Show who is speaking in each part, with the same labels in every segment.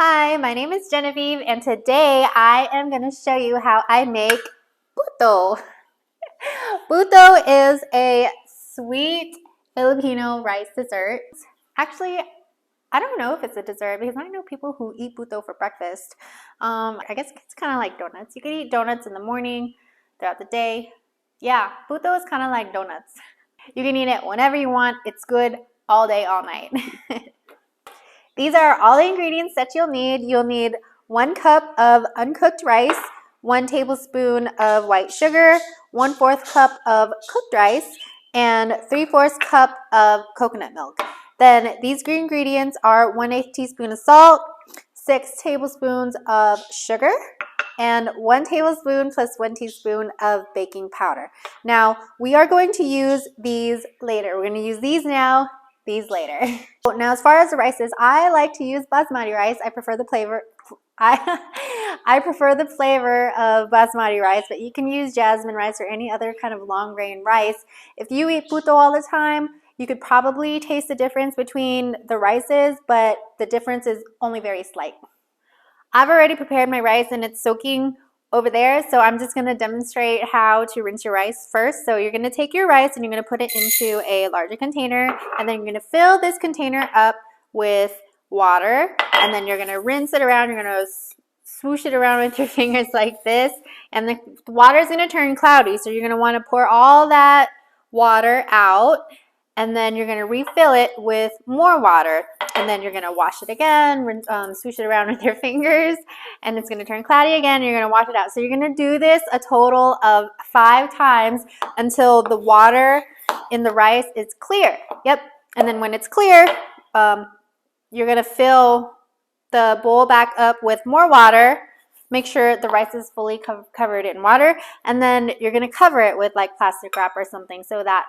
Speaker 1: Hi, my name is Genevieve, and today I am going to show you how I make puto. Puto is a sweet Filipino rice dessert. Actually, I don't know if it's a dessert because I know people who eat puto for breakfast. I guess it's kind of like donuts. You can eat donuts in the morning, throughout the day. Yeah, puto is kind of like donuts. You can eat it whenever you want. It's good all day, all night. These are all the ingredients that you'll need. You'll need 1 cup of uncooked rice, 1 tablespoon of white sugar, 1/4 cup of cooked rice, and 3/4 cup of coconut milk. Then these green ingredients are 1/8 teaspoon of salt, 6 tablespoons of sugar, and 1 tablespoon plus 1 teaspoon of baking powder. Now, we are going to use these later. We're going to use these now, these later. Now, as far as the rices, I like to use basmati rice. I prefer the flavor. I prefer the flavor of basmati rice, but you can use jasmine rice or any other kind of long grain rice. If you eat puto all the time, you could probably taste the difference between the rices, but the difference is only very slight. I've already prepared my rice and it's soaking over there, so I'm just going to demonstrate how to rinse your rice first. So you're going to take your rice and you're going to put it into a larger container, and then you're going to fill this container up with water, and then you're going to rinse it around. You're going to swoosh it around with your fingers like this, and the water is going to turn cloudy, so you're going to want to pour all that water out, and then you're going to refill it with more water, and then you're going to wash it again, swoosh it around with your fingers, and it's going to turn cloudy again. You're going to wash it out. So you're going to do this a total of 5 times until the water in the rice is clear. Yep. And then when it's clear, you're going to fill the bowl back up with more water. Make sure the rice is fully covered in water, and then you're going to cover it with like plastic wrap or something so that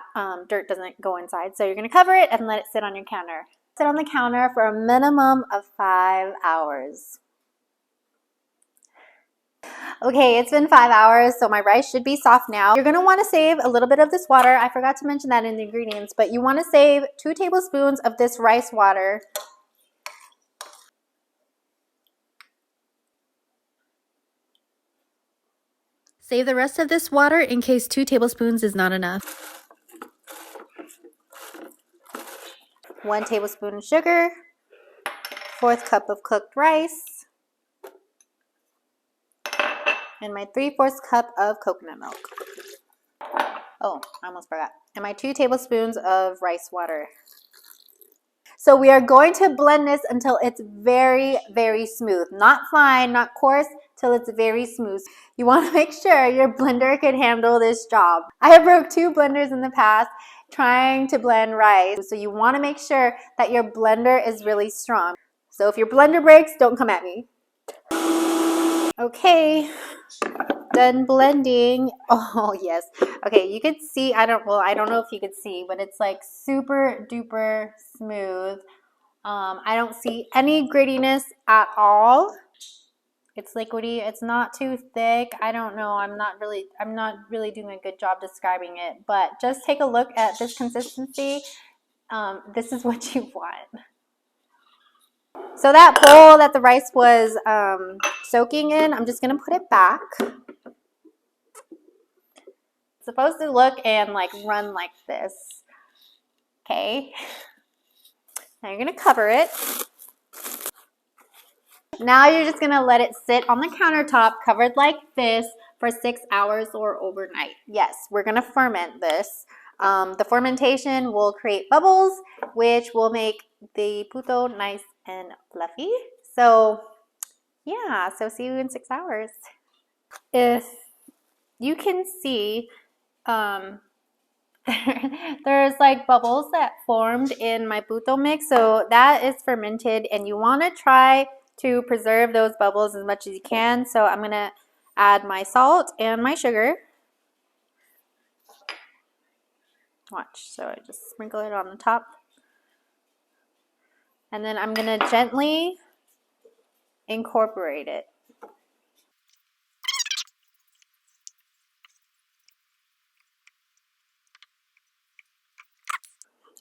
Speaker 1: dirt doesn't go inside. So you're going to cover it and let it sit on your counter. Sit on the counter for a minimum of 5 hours. Okay, it's been 5 hours, so my rice should be soft now. You're going to want to save a little bit of this water. I forgot to mention that in the ingredients, but you want to save 2 tablespoons of this rice water. Save the rest of this water in case 2 tablespoons is not enough. 1 tablespoon of sugar, 1/4 cup of cooked rice, and my 3/4 cup of coconut milk. Oh, I almost forgot. And my 2 tablespoons of rice water. So we are going to blend this until it's very, very smooth. Not fine, not coarse, till it's very smooth. You want to make sure your blender can handle this job. I have broke 2 blenders in the past trying to blend rice. So you want to make sure that your blender is really strong. So if your blender breaks, don't come at me. Okay, done blending. Oh yes. Okay, you could see, I don't know if you could see, but it's like super duper smooth. I don't see any grittiness at all. It's liquidy. It's not too thick. I don't know. I'm not really doing a good job describing it, but just take a look at this consistency. This is what you want. So that bowl that the rice was soaking in, I'm just going to put it back. It's supposed to look and like run like this. Okay. Now you're going to cover it. Now you're just going to let it sit on the countertop covered like this for 6 hours or overnight. Yes, we're going to ferment this. The fermentation will create bubbles, which will make the puto nice and fluffy. So yeah, so see you in 6 hours. If you can see, there's like bubbles that formed in my puto mix. So that is fermented, and you want to try to preserve those bubbles as much as you can. So I'm going to add my salt and my sugar. Watch, so I just sprinkle it on the top. And then I'm going to gently incorporate it.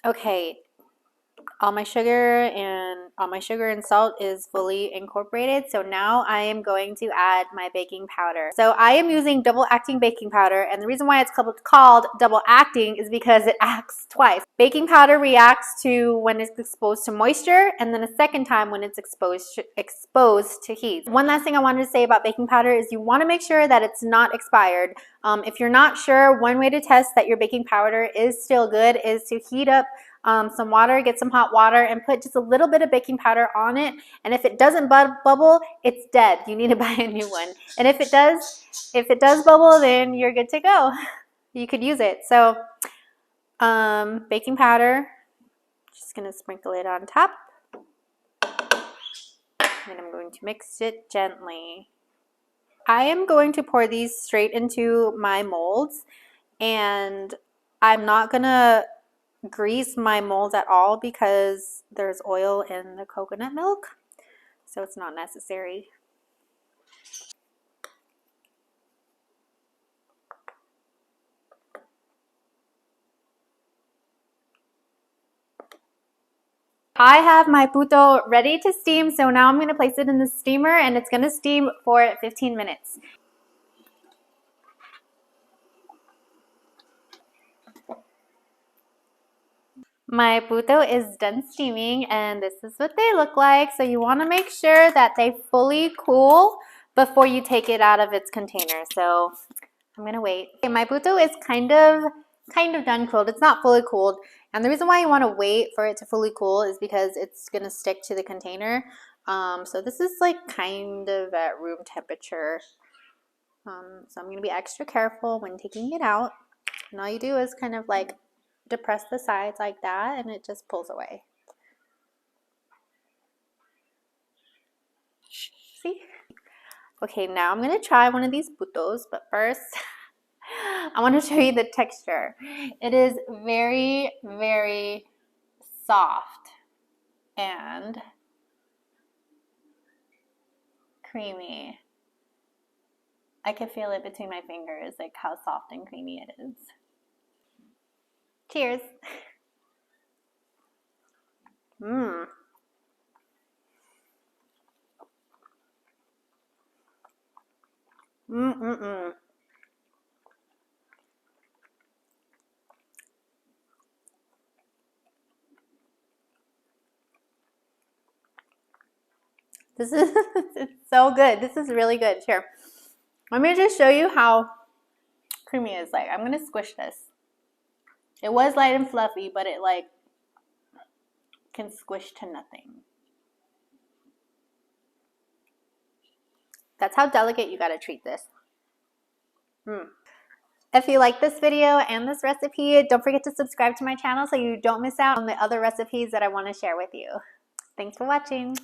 Speaker 1: Okay, all my sugar and salt is fully incorporated. So now I am going to add my baking powder. So I am using double acting baking powder, and the reason why it's called double acting is because it acts twice. Baking powder reacts to when it's exposed to moisture, and then a second time when it's exposed to heat. One last thing I wanted to say about baking powder is you want to make sure that it's not expired. If you're not sure, one way to test that your baking powder is still good is to heat up some water, get some hot water, and put just a little bit of baking powder on it. And if it doesn't bubble, it's dead. You need to buy a new one. And if it does bubble, then you're good to go. You could use it. So baking powder, just gonna sprinkle it on top. And I'm going to mix it gently. I am going to pour these straight into my molds, and I'm not gonna grease my molds at all because there's oil in the coconut milk, so it's not necessary. I have my puto ready to steam, so now I'm going to place it in the steamer and it's going to steam for 15 minutes. My puto is done steaming, and this is what they look like. So you want to make sure that they fully cool before you take it out of its container. So I'm gonna wait. Okay, my puto is kind of done cooled. It's not fully cooled, and the reason why you want to wait for it to fully cool is because it's gonna stick to the container. So this is like kind of at room temperature. So I'm gonna be extra careful when taking it out. And all you do is kind of like depress the sides like that, and it just pulls away. See? Okay, now I'm gonna try one of these putos, but first I want to show you the texture. It is very, very soft and creamy. I can feel it between my fingers, like how soft and creamy it is. Cheers. Mmm. Mmm. This is it's so good. This is really good. Here, let me just show you how creamy it is. Like, I'm gonna squish this. It was light and fluffy, but it like can squish to nothing. That's how delicate you gotta treat this. If you like this video and this recipe, don't forget to subscribe to my channel so you don't miss out on the other recipes that I want to share with you. Thanks for watching.